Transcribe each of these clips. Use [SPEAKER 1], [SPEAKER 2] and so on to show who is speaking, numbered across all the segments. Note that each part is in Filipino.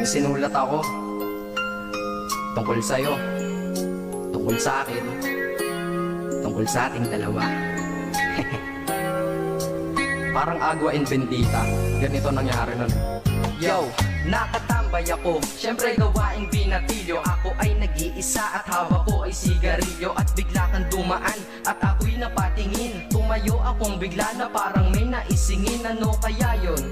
[SPEAKER 1] sinulat ako tungkol sa'yo, tungkol sa akin, tungkol sa ating dalawa. Parang Agua and Bendita, ganito nangyari nun. Yo, nakatambay ako, syempre gawaing binatilyo. Ako ay nag-iisa at hawak ko ay sigarilyo. At bigla kang dumaan at ako'y napatingin. Tumayo akong bigla na parang may naisingin. Ano kaya yun?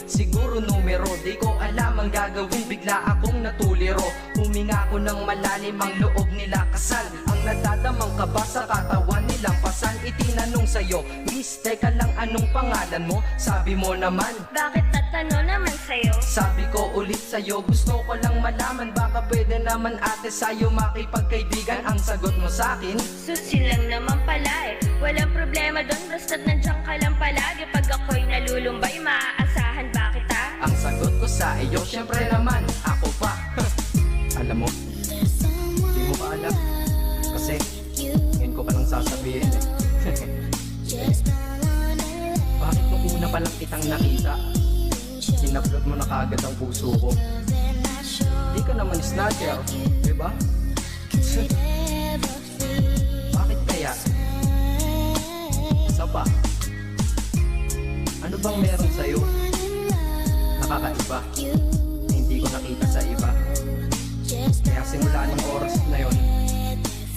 [SPEAKER 1] Siguro numero, di ko alam ang gagawin. Bigla akong natuliro, huminga ko ng malalim, ang loob nila kasal. Ang nadadamang kaba sa katawan nilang pasan. Itinanong sa'yo, miss, teka lang, anong pangalan mo? Sabi mo naman,
[SPEAKER 2] bakit tatano naman sa'yo?
[SPEAKER 1] sabi ko ulit sa'yo, gusto ko lang malaman. Baka pwede naman ate sa'yo makipagkaibigan. Ang sagot mo sa'kin,
[SPEAKER 2] Susi lang naman pala eh. Walang problema doon, basta't nandiyan ka lang palagi. Pag ako'y nalulumbay, maaasahan ba kita?
[SPEAKER 1] ang sagot ko sa iyo, syempre naman, ako pa. Alam mo, di mo pa alam, kasi ngayon ko pa lang sasabihin eh. Bakit nung una pa lang kitang nakita, in-upload mo na kaagad ang puso ko? Di ka naman snatcher, diba? Bakit kaya? Isa pa, ano bang meron sa'yo? Nakakaiba, na hindi ko nakita sa iba. Kaya simula ng oras na yon,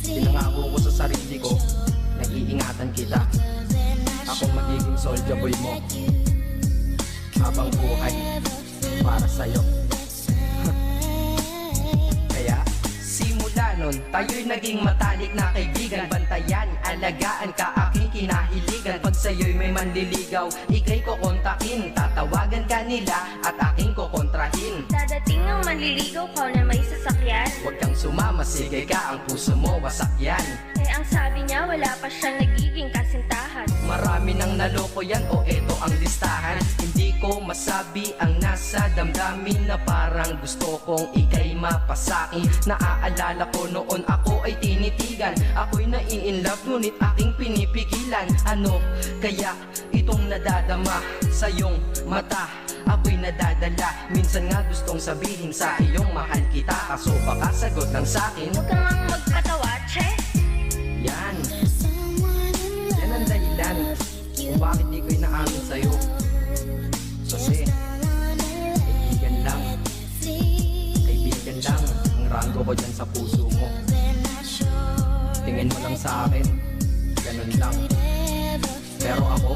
[SPEAKER 1] pinangako ko sa sarili ko, nag-iingatan kita. Akong magiging soldier boy mo habang buhay para sa'yo. Kaya simula nun, tayo'y naging matalik na kaibigan. Bantayan, alagaan ka, aking kinahiligan. Pag sa'yo'y may manliligaw, ika'y kukontakin. Tatawagan ka nila at aking kukontrahin.
[SPEAKER 2] Dadating ang manliligaw ko na may sasakyan.
[SPEAKER 1] Huwag kang sumama, sige ka, ang puso mo wasak yan.
[SPEAKER 2] Eh ang sabi niya, wala pa siyang nagiging kasintahan.
[SPEAKER 1] Marami nang naloko yan, o eto ang listahan. Hindi ko masabi ang nasa damdamin, na parang gusto kong ika'y mapasakin. Naaalala ko noon ako ay tinitigan, ako'y nai-inlove ngunit aking pinipigilan. Ano kaya itong nadadama sa iyong mata? Ako'y nadadala, minsan nga gustong sabihin sa iyong mahal kita, kaso baka sagot lang sa'kin,
[SPEAKER 2] Huwag kang ang magpatawa, che.
[SPEAKER 1] yan ang dahilan kung bakit di ko inaamin sa'yo. Kasi kaibigan lang ang ranggo ko dyan sa puso mo. Tingin mo lang sa akin, ganun lang. Pero ako,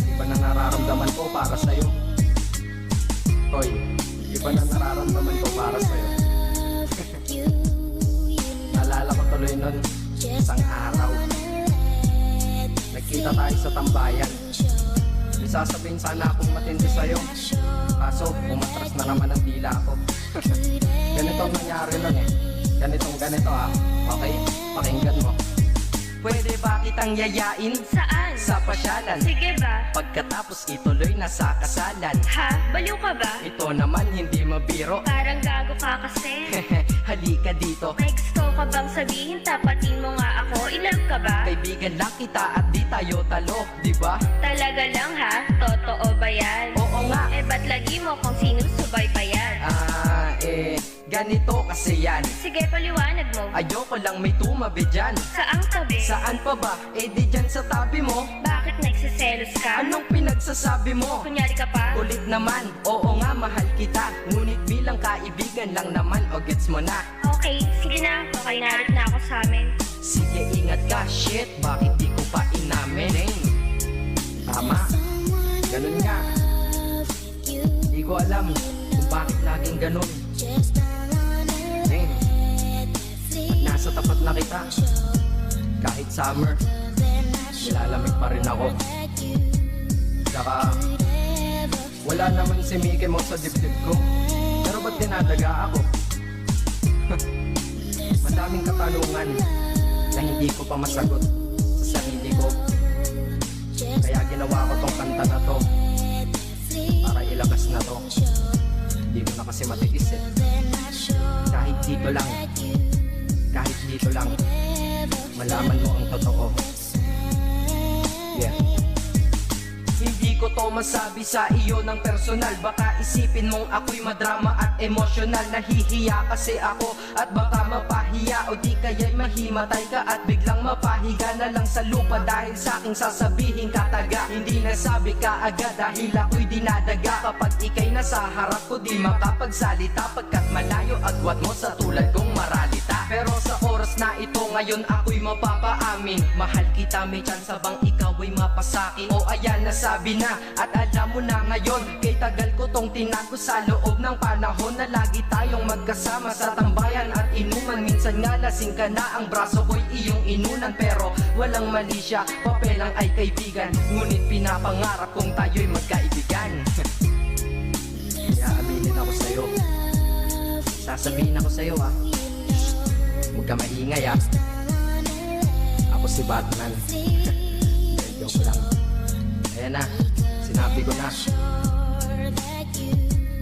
[SPEAKER 1] iba na nararamdaman ko para sa'yo. Hoy, iba na nararamdaman ko para sa'yo. Naalala ko tuloy nun, isang araw nagkita tayo sa tambayan. May sasabihin sana akong matindi sa'yo, kaso umatras na naman ang dila ko. Ganito ang nangyari nun eh. Ganito ah. Okay, pakinggan mo. Pwede ba kitang yayain
[SPEAKER 2] Saan?
[SPEAKER 1] sa pasyalan?
[SPEAKER 2] Sige ba?
[SPEAKER 1] Pagkatapos ituloy na sa kasalan.
[SPEAKER 2] Ha? Baliw ka ba?
[SPEAKER 1] Ito naman hindi mabiro.
[SPEAKER 2] Parang gago ka kasi.
[SPEAKER 1] Halika dito,
[SPEAKER 2] May gusto ka bang sabihin? Tapatin mo nga ako. Inlove ka ba?
[SPEAKER 1] kaibigan lang kita at di tayo talo, di ba?
[SPEAKER 2] Talaga lang ha? Totoo ba yan?
[SPEAKER 1] Oo nga.
[SPEAKER 2] Eh ba't lagi mo kung sinusubay pa yan?
[SPEAKER 1] Ganito kasi yan.
[SPEAKER 2] Sige, paliwanag mo.
[SPEAKER 1] Ayoko lang may tumabi dyan.
[SPEAKER 2] Saang tabi?
[SPEAKER 1] Saan pa ba? Eh di dyan sa tabi mo.
[SPEAKER 2] Bakit nagsiselos ka?
[SPEAKER 1] Anong pinagsasabi mo?
[SPEAKER 2] Kunyari ka pa?
[SPEAKER 1] Ulit naman, oo nga mahal kita, ngunit bilang kaibigan lang naman, o gets mo na.
[SPEAKER 2] Okay, sige na. Okay, narit na ako sa amin.
[SPEAKER 1] Sige ingat ka, shit, bakit di ko pa inamin? Tama, ganun nga. Di ko alam kung bakit laging ganun. At nasa tapat na kita, kahit summer, nilalamig pa rin ako. Saka wala naman si Mickey Mouse sa dibdib ko, pero ba't dinadaga ako? Madaming katanungan na hindi ko pa masagot sa sarili ko. Kaya ginawa ko tong kanta na to para ilabas na to. Hindi ko na kasi matiis eh. Kahit dito lang malaman mo ang totoo. Yeah. Hindi Hindi ko to masabi sa iyo ng personal. Baka isipin mong ako'y madrama at emosyonal. Nahihiya kasi ako at baka mapahiya, o di kaya'y mahimatay ka at biglang mapahiga na lang sa lupa dahil sa aking sasabihin kataga. Hindi nasabi ka agad dahil ako'y dinadaga. Kapag ika'y nasa harap ko di makapagsalita, pagkat malayo agwat mo sa tulad kong maralita. Pero sa oras na ito ngayon ako'y mapapaamin, mahal kita, may chance bang ikaw ay mapasakin? O ayan, nasabi na at alam mo na ngayon. Kay tagal ko tong tinago sa loob ng panahon na lagi tayong magkasama sa tambayan at inuman. Minsan nga lasing ka na, ang braso ko'y iyong inunan. Pero walang mali siya, papelang ay kaibigan, ngunit pinapangarap kong tayo'y magkaibigan. Kaya aminin ako sa'yo, sasabihin ako sa'yo huwag ka maingay Ako si Batman. Joke lang. Ayan na, sinabi ko na.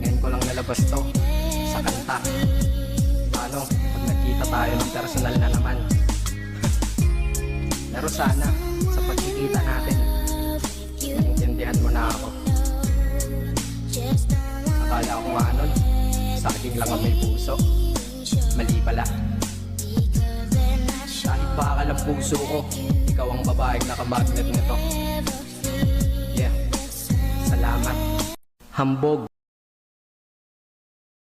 [SPEAKER 1] Ngayon ko lang nalabas to sa kanta. Paano pag nagkita tayo ng personal na naman? Pero sana sa pagkikita natin naiintindihan mo na ako. Akala ko nga nun, saging lang ang may puso. Mali pala. Kahit bakal ang puso ko, ikaw ang babaeng nakamagnet nito. Yeah, salamat. Hambog.